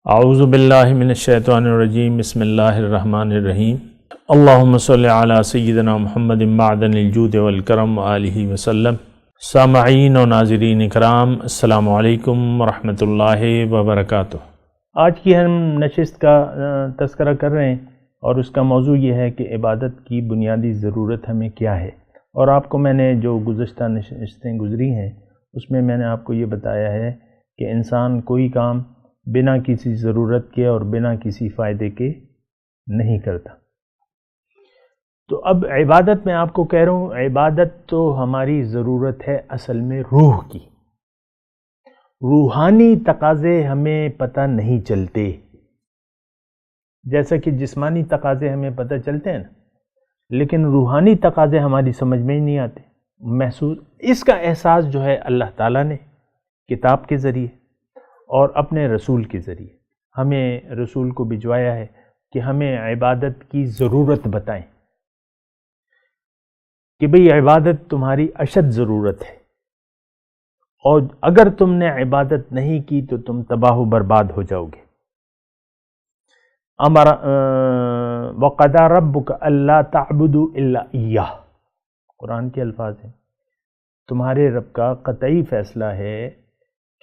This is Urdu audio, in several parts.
اعوذ باللہ من الشیطان الرجیم بسم اللہ الرحمن الرحیم اللہم صلی علی سیدنا محمد معدن الجود والکرم وآلہ وسلم۔ سامعین و ناظرین اکرام، السلام علیکم ورحمۃ اللہ وبرکاتہ۔ آج کی ہم نشست کا تذکرہ کر رہے ہیں اور اس کا موضوع یہ ہے کہ عبادت کی بنیادی ضرورت ہمیں کیا ہے۔ اور آپ کو میں نے جو گزشتہ نشستیں گزری ہیں اس میں نے آپ کو یہ بتایا ہے کہ انسان کوئی کام بنا کسی ضرورت کے اور بنا کسی فائدے کے نہیں کرتا۔ تو اب عبادت میں آپ کو کہہ رہا ہوں، عبادت تو ہماری ضرورت ہے اصل میں روح کی۔ روحانی تقاضے ہمیں پتہ نہیں چلتے، جیسا کہ جسمانی تقاضے ہمیں پتہ چلتے ہیں نا، لیکن روحانی تقاضے ہماری سمجھ میں ہی نہیں آتے، محسوس۔ اس کا احساس جو ہے اللہ تعالیٰ نے کتاب کے ذریعے اور اپنے رسول کے ذریعے ہمیں رسول کو بھجوایا ہے کہ ہمیں عبادت کی ضرورت بتائیں کہ بھئی عبادت تمہاری اشد ضرورت ہے، اور اگر تم نے عبادت نہیں کی تو تم تباہ و برباد ہو جاؤ گے۔ وَقَضَىٰ رَبُّكَ أَلَّا تَعْبُدُوا إِلَّا إِيَّاهُ، قرآن کے الفاظ ہیں۔ تمہارے رب کا قطعی فیصلہ ہے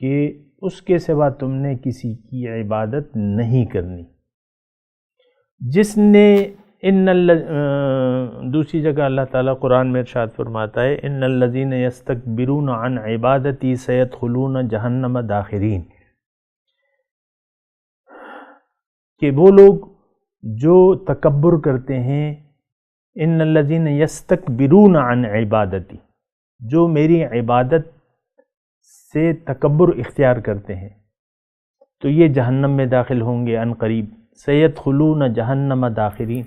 کہ اس کے سوا تم نے کسی کی عبادت نہیں کرنی۔ جس نے دوسری جگہ اللہ تعالیٰ قرآن میں ارشاد فرماتا ہے ان الذین یستکبرون عن عبادتی سیدخلون جہنم داخرین، کہ وہ لوگ جو تکبر کرتے ہیں، ان الذین یستکبرون عن عبادتی، جو میری عبادت سے تکبر اختیار کرتے ہیں تو یہ جہنم میں داخل ہوں گے عن قریب، سیدخلون جہنم داخرین۔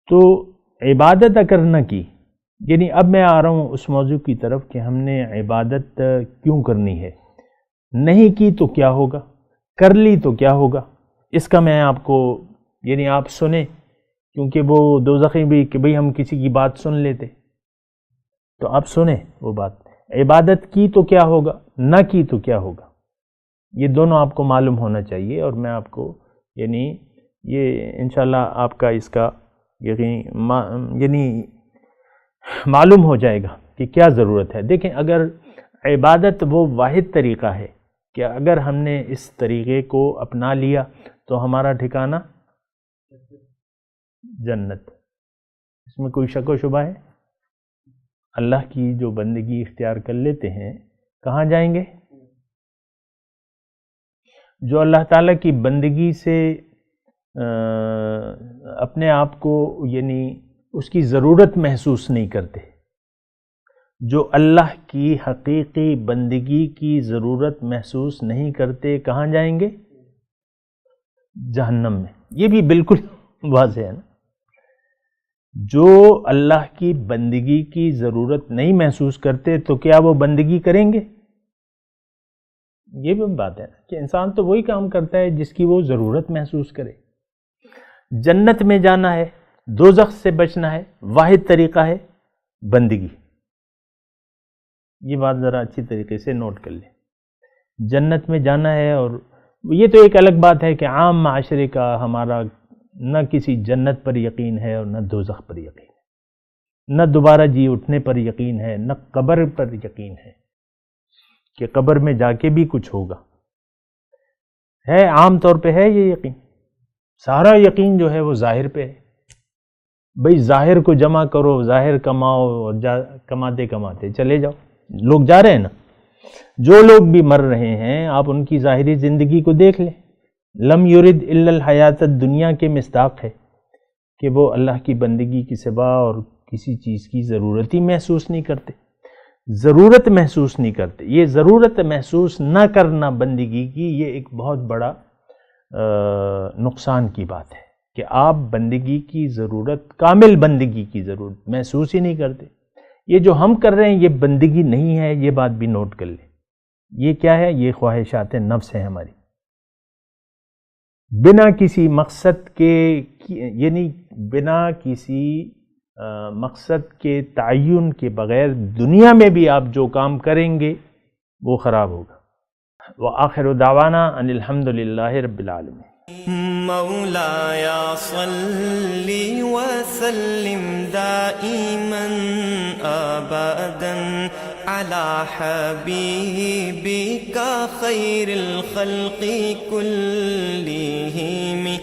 تو عبادت اگر نہ کی، یعنی اب میں آ رہا ہوں اس موضوع کی طرف کہ ہم نے عبادت کیوں کرنی ہے، نہیں کی تو کیا ہوگا، کر لی تو کیا ہوگا۔ اس کا میں آپ کو یعنی آپ سنیں، کیونکہ وہ دوزخی بھی کہ بھئی ہم کسی کی بات سن لیتے، تو آپ سنیں وہ بات، عبادت کی تو کیا ہوگا، نہ کی تو کیا ہوگا، یہ دونوں آپ کو معلوم ہونا چاہیے۔ اور میں آپ کو یعنی یہ انشاءاللہ آپ کا اس کا یعنی معلوم ہو جائے گا کہ کیا ضرورت ہے۔ دیکھیں، اگر عبادت وہ واحد طریقہ ہے کہ اگر ہم نے اس طریقے کو اپنا لیا تو ہمارا ٹھکانہ جنت، اس میں کوئی شک و شبہ ہے؟ اللہ کی جو بندگی اختیار کر لیتے ہیں کہاں جائیں گے؟ جو اللہ تعالیٰ کی بندگی سے اپنے آپ کو یعنی اس کی ضرورت محسوس نہیں کرتے، جو اللہ کی حقیقی بندگی کی ضرورت محسوس نہیں کرتے، کہاں جائیں گے؟ جہنم میں۔ یہ بھی بالکل واضح ہے نا۔ جو اللہ کی بندگی کی ضرورت نہیں محسوس کرتے تو کیا وہ بندگی کریں گے؟ یہ بھی بات ہے نا کہ انسان تو وہی کام کرتا ہے جس کی وہ ضرورت محسوس کرے۔ جنت میں جانا ہے، دوزخ سے بچنا ہے، واحد طریقہ ہے بندگی۔ یہ بات ذرا اچھی طریقے سے نوٹ کر لیں۔ جنت میں جانا ہے، اور یہ تو ایک الگ بات ہے کہ عام معاشرے کا ہمارا نہ کسی جنت پر یقین ہے اور نہ دوزخ پر یقین ہے، نہ دوبارہ جی اٹھنے پر یقین ہے، نہ قبر پر یقین ہے کہ قبر میں جا کے بھی کچھ ہوگا۔ ہے عام طور پہ ہے یہ یقین، سارا یقین جو ہے وہ ظاہر پہ ہے۔ بھئی ظاہر کو جمع کرو، ظاہر کماؤ، اور کماتے کماتے چلے جاؤ۔ لوگ جا رہے ہیں نا، جو لوگ بھی مر رہے ہیں آپ ان کی ظاہری زندگی کو دیکھ لیں، لم یرد الا الحیات الدنیا کے مصداق ہے کہ وہ اللہ کی بندگی کی سوا اور کسی چیز کی ضرورت ہی محسوس نہیں کرتے، ضرورت محسوس نہیں کرتے۔ یہ ضرورت محسوس نہ کرنا بندگی کی، یہ ایک بہت بڑا نقصان کی بات ہے کہ آپ بندگی کی ضرورت، کامل بندگی کی ضرورت محسوس ہی نہیں کرتے۔ یہ جو ہم کر رہے ہیں یہ بندگی نہیں ہے، یہ بات بھی نوٹ کر لیں۔ یہ کیا ہے؟ یہ خواہشات نفس ہیں ہماری، بنا کسی مقصد کے، یعنی بنا کسی مقصد کے تعین کے بغیر دنیا میں بھی آپ جو کام کریں گے وہ خراب ہوگا۔ وآخر دعوانا ان الحمد للہ رب العالمین۔ مولاي صل وسلم دائما ابدا على حبيبك خير الخلق كلهم